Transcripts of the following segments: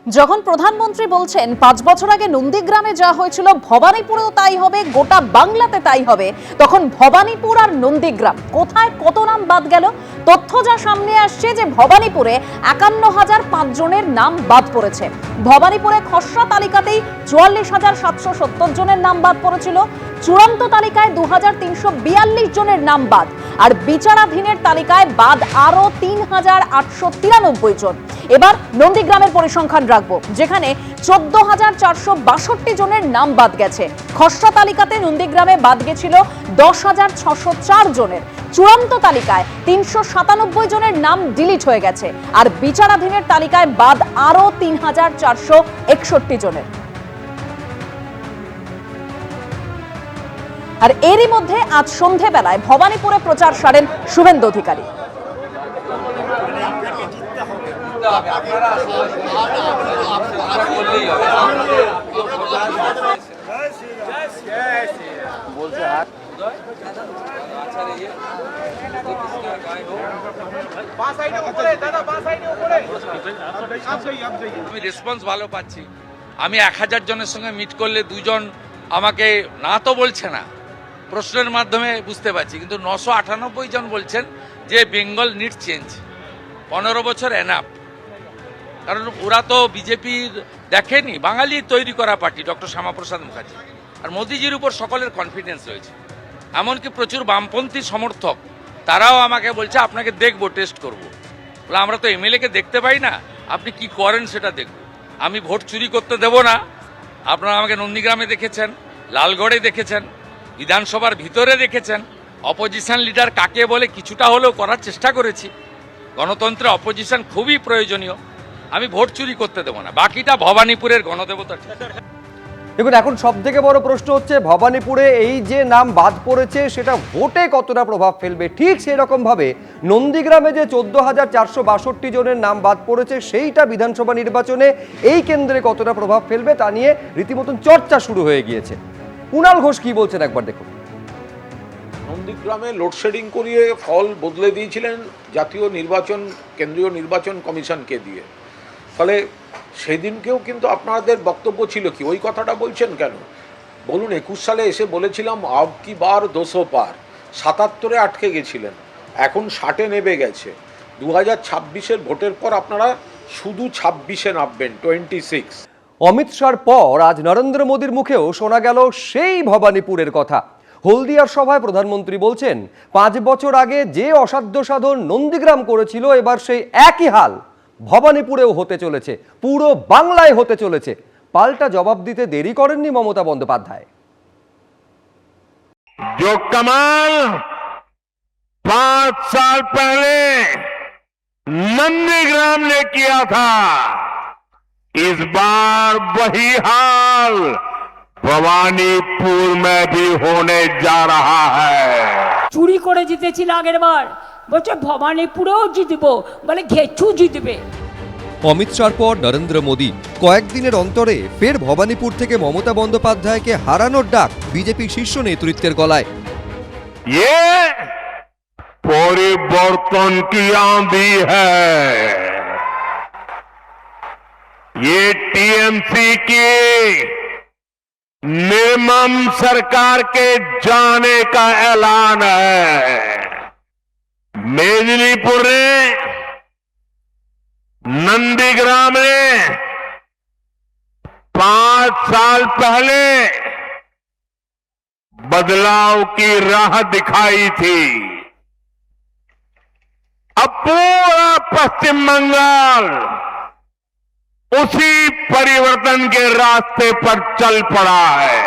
যখন প্রধানমন্ত্রী বলছেন ৫ বছর আগে নন্দীগ্রামে যা হয়েছিল ভবানীপুরেও তাই হবে, গোটা বাংলাতে তাই হবে, তখন ভবানীপুর আর নন্দীগ্রাম কোথায় কত নাম বাদ গেল? তথ্য যা সামনে আসছে যে ভবানীপুরে ৫১,০০৫ জনের নাম বাদ পড়েছে। ভবানীপুরে খসড়া তালিকাতেই ৪৪,৭৭০ জনের নাম বাদ পড়েছিল। চূড়ান্ত তালিকায় ২,৩৪২ জনের নাম বাদ, আর বিচারাধীনের তালিকায় বাদ আরো ৩,৮৯৩ জন। এবার নন্দীগ্রামের পরিসংখ্যান রাখবো, যেখানে ১৪,৪৬২ জনের নাম বাদ গেছে। খসড়া তালিকাতে নন্দীগ্রামে বাদ গেছিল ১০,৬০৪ জনের। চূড়ান্ত তালিকায় ৩৯৭ জনের নাম ডিলিট হয়ে গেছে, আর বিচারাধীনের তালিকায় বাদ আরো ৩,৪৬১ জনের। আর এরই মধ্যে আজ সন্ধেবেলায় ভবানীপুরে প্রচার সারেন শুভেন্দু অধিকারী। আমি রেসপন্স ভালো পাচ্ছি। আমি ১,০০০ জনের সঙ্গে মিট করলে ২ জন আমাকে না তো বলছে না, প্রশ্নের মাধ্যমে বুঝতে পারছি, কিন্তু ৯৯৮ জন বলছেন যে বেঙ্গল নিড চেঞ্জ, ১৫ বছর এনাফ। কারণ ওরা তো বিজেপির দেখেনি, বাঙালি তৈরি করা পার্টি, ডক্টর শ্যামাপ্রসাদ মুখার্জি, আর মোদিজির উপর সকলের কনফিডেন্স রয়েছে। এমনকি প্রচুর বামপন্থী সমর্থক তারাও আমাকে বলছে আপনাকে দেখবো, টেস্ট করবো। বলে আমরা তো এমএলএকে দেখতে পাই না, আপনি কি করেন সেটা দেখব। আমি ভোট চুরি করতে দেব না। আপনারা আমাকে নন্দীগ্রামে দেখেছেন, লালগড়ে দেখেছেন, বিধানসভার ভিতরে দেখেছেন। অপোজিশন লিডার কাকে বলে কিছুটা হলেও করার চেষ্টা করেছি। গণতন্ত্রে অপোজিশন খুবই প্রয়োজনীয়। আমি ভোট চুরি করতে দেবো না, বাকিটা ভবানীপুরের গণদেবতা। দেখুন, এখন সব থেকে বড় প্রশ্ন হচ্ছে ভবানীপুরে এই যে নাম বাদ পড়েছে সেটা ভোটে কতটা প্রভাব ফেলবে। ঠিক সেরকম ভাবে নন্দীগ্রামে যে ১৪,৪৬২ জনের নাম বাদ পড়েছে সেইটা বিধানসভা নির্বাচনে এই কেন্দ্রে কতটা প্রভাব ফেলবে তা নিয়ে রীতিমতন চর্চা শুরু হয়ে গিয়েছে। কুণাল ঘোষ কি বলছেন একবার দেখুন। নন্দীগ্রামে লোডশেডিং করিয়ে ফল বদলে দিয়েছিলেন জাতীয় নির্বাচন, কেন্দ্রীয় নির্বাচন কমিশনকে দিয়ে। ফলে সেদিনকেও কিন্তু আপনাদের বক্তব্য ছিল কি, ওই কথাটা বলছেন কেন? বলুন, ২১ সালে এসে বলেছিলাম আব কি বার ২০০ পার, ৭৭-এ আটকে গেছিলেন, এখন ৬০-এ নেমে গেছে। ২০২৬-এর ভোটের পর আপনারা শুধু ২৬-এ নামবেন, 26। অমিত শাহর পর আজ নরেন্দ্র মোদীর মুখেও শোনা গেল সেই ভবানীপুরের কথা। হলদিয়ার সভায় প্রধানমন্ত্রী বলছেন ৫ বছর আগে যে অসাধ্য সাধন নন্দীগ্রাম করেছিল এবার সেই একই হাল ভবানীপুরেও হতে চলেছে, পুরো বাংলায় হতে চলেছে। পাল্টা জবাব দিতে দেরি করেননি মমতা বন্দ্যোপাধ্যায়। जो कमाल 5 साल पहले नंदीग्राम ने किया था, इस बार वही हाल भवानीपुर में भी होने जा रहा है। চুরি করে জিতেছিল আগের বার, বলছে ভবানীপুরেও জিতবো, বলে ঘেচু জিতবে। অমিত শাহর পর নরেন্দ্র মোদী কয়েকদিনের অন্তরে ফের ভবানীপুর থেকে মমতা বন্দ্যোপাধ্যায়কে হারানোর ডাক বিজেপি শীর্ষ নেতৃত্বের গলায়। ये परिवर्तन की आंधी है, ये टीएमसी की निर्मम सरकार के जाने का ऐलान है। मेदिनीपुर ने, नंदीग्राम ने 5 साल पहले बदलाव की राह दिखाई थी। अब पूरा पश्चिम बंगाल उसी परिवर्तन के रास्ते पर चल पड़ा है।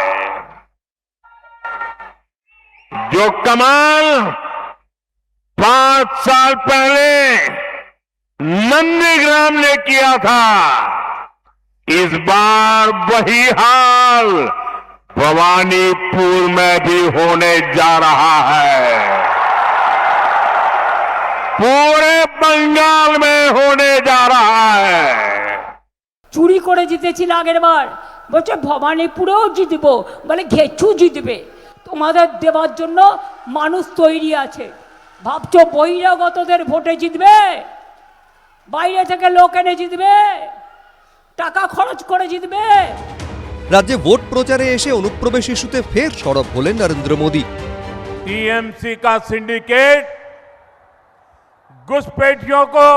जो कमाल 5 साल पहले नंदीग्राम ने किया था, इस बार वही हाल भवानीपुर में भी होने जा रहा है, पूरे बंगाल में होने जा रहा है। চুরি করে জিতেছিল আগের বার, বলছে ভবানীপুরেও জিতবো, বলে ঘেচু জিতবে। তোমাদের দেওয়ার জন্য মানুষ তৈরি আছে। ভাবছো বহিরাগতদের ভোটে জিতবে? বাইরে থেকে লোক এনে জিতবে? টাকা খরচ করে জিতবে। রাজ্যে ভোট প্রচারে এসে অনুপ্রবেশ ইস্যুতে ফের সরব হলেন নরেন্দ্র মোদী। टीएमसी का सिंडिकेट घुसपैठियों को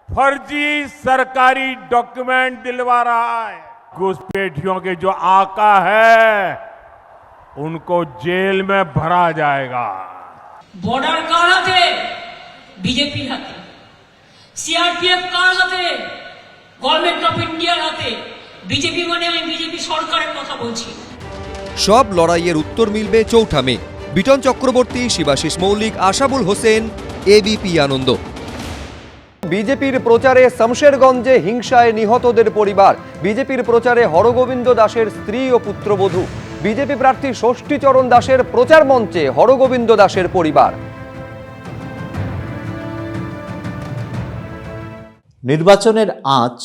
फर्जी सरकारी डॉक्यूमेंट दिलवा रहा है। घुसपैठियों के जो आका है उनको जेल में भरा जाएगा। বর্ডার কার হাতে? বিজেপির হাতে। সিআরপিএফ কার হাতে? গভর্নমেন্ট অফ ইন্ডিয়ার হাতে। বিজেপি মানে আমি বিজেপি সরকারের কথা বলছি। সব লড়াইয়ের উত্তর মিলবে চৌঠা মে। বিটন চক্রবর্তী, শিবাশিস মৌলিক, আশাবুল হোসেন, এবিপি আনন্দ। বিজেপির প্রচারে শমশেরগঞ্জে হিংসায় নিহতদের পরিবার। বিজেপির প্রচারে হরগোবিন্দ দাসের স্ত্রী ও পুত্রবধূ। বিজেপি প্রার্থী ষষ্ঠীচরণ দাসের প্রচার মঞ্চে হরগোবিন্দ দাসের পরিবার। নির্বাচনের আঁচ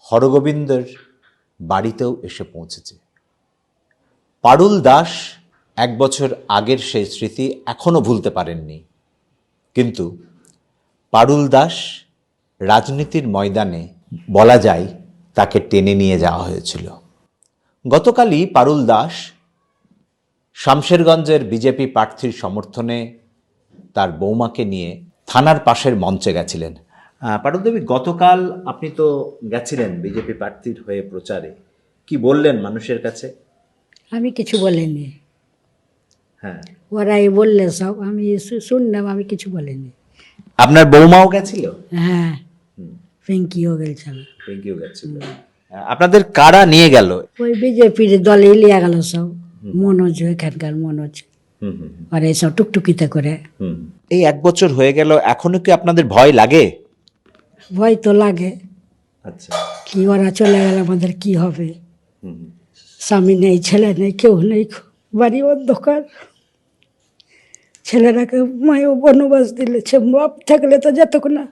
হরগোবিন্দের বাড়িতেও এসে পৌঁছেছে। পারুল দাস 1 বছর আগের সেই স্মৃতি এখনো ভুলতে পারেননি, কিন্তু পারুল দাস রাজনীতির ময়দানে বলা যায় তাকে টেনে নিয়ে যাওয়া হয়েছিল। গতকালই পারুল দাস শামশেরগঞ্জের বিজেপি প্রার্থীর সমর্থনে তার বৌমাকে নিয়ে থানার পাশের মঞ্চে গেছিলেন। পারুল দেবী, গতকাল আপনি তো গেছিলেন বিজেপি প্রার্থীর হয়ে প্রচারে, কি বললেন মানুষের কাছে? আমি কিছু বলিনি, হ্যাঁ, ওরাই বললে সব, আমি শুনলাম, আমি কিছু বলিনি। আপনার বৌমাও গেছিল? হ্যাঁ, পিঙ্কিও গেছিল। পিঙ্কিও গেছিল। আপনাদের কারা নিয়ে গেল? ওই বিজেপির দলে লিয়া গেল সব, মনোজ, এখানকার মনোজ, আর এইসব টুকটুকিতে করে। এই 1 বছর হয়ে গেল, এখনো কি আপনাদের ভয় লাগে? ভয় তো লাগে। আচ্ছা, কি ওরা চলে গেলে আমাদের কি হবে? স্বামী নেই, ছেলে নেই, কেউ নেই, বাড়ি অন্ধকার। ছেলেরাকে মায়ও বনবাস দিলেছে, বাপ থাকলে তো যেত না,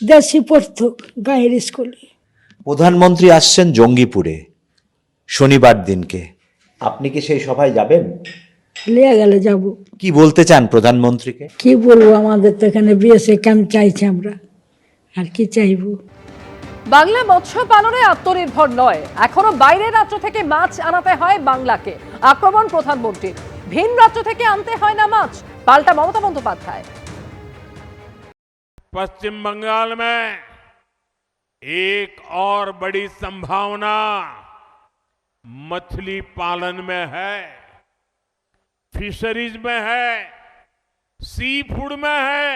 দেশি পড়তো গায়ের স্কুলে। প্রধানমন্ত্রী আসছেন জঙ্গিপুরে শনিবার দিনকে, আপনি কি সেই সভায় যাবেন? লিয়ে গেলে যাব। কি বলতে চান প্রধানমন্ত্রীকে? কি বলবো, আমাদের তো এখানে বিএসএ ক্যাম্প চাইছি আমরা, আর কি চাইবো? বাংলা মৎস্য পালনে আত্মনির্ভর নয়, এখনো বাইরের রাজ্য থেকে মাছ আনাতে হয় বাংলাকে। আক্রমণ প্রধানমন্ত্রীর। ভিন রাজ্য থেকে আনতে হয় না মাছ, পাল্টা মমতা বন্দ্যোপাধ্যায়। पश्चिम बंगाल में एक और बड़ी संभावना मछली पालन में है, फिशरीज में है, सी फूड में है।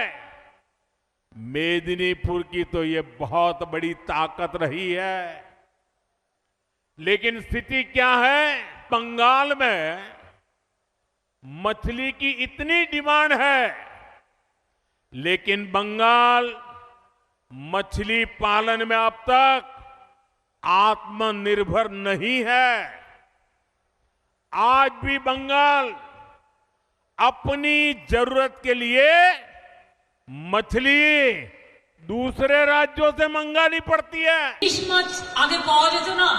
मेदिनीपुर की तो ये बहुत बड़ी ताकत रही है, लेकिन स्थिति क्या है? बंगाल में मछली की इतनी डिमांड है, लेकिन बंगाल मछली पालन में अब तक आत्मनिर्भर नहीं है। आज भी बंगाल अपनी जरूरत के लिए मछली दूसरे राज्यों से मंगानी पड़ती है। ইলিশ মাছ আগে পাওয়া যেত না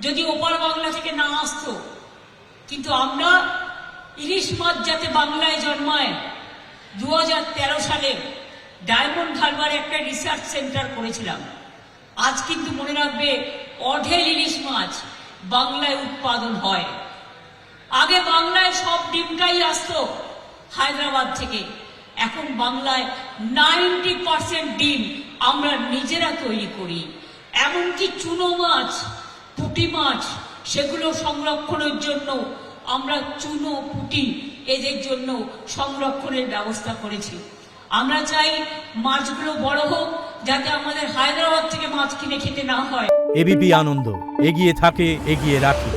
যদি ওপার বাংলা থেকে না আসতো, কিন্তু আমরা ইলিশ মাছ যাতে বাংলায় জন্মায় 2013 সালে ডায়মন্ড হারবারে একটা রিসার্চ সেন্টার করেছিলাম। আজ কিন্তু মনে রাখবে, অঢেল ইলিশ মাছ বাংলায় উৎপাদন হয়। আগে বাংলায় সব ডিমটাই আসতো হায়দ্রাবাদ থেকে, এখন বাংলায় 90% ডিম আমরা নিজেরা তৈরি করি। এমনকি চুনো মাছ, পুঁটি মাছ, সেগুলো সংরক্ষণের জন্য আমরা চুনো, পুঁটি এদের জন্য সংরক্ষণের ব্যবস্থা করেছি। আমরা চাই মাছগুলো বড় হোক, যাতে আমাদের হায়দ্রাবাদ থেকে মাছ কিনে খেতে না হয়। এবিপি আনন্দ, এগিয়ে থাকে, এগিয়ে রাখে।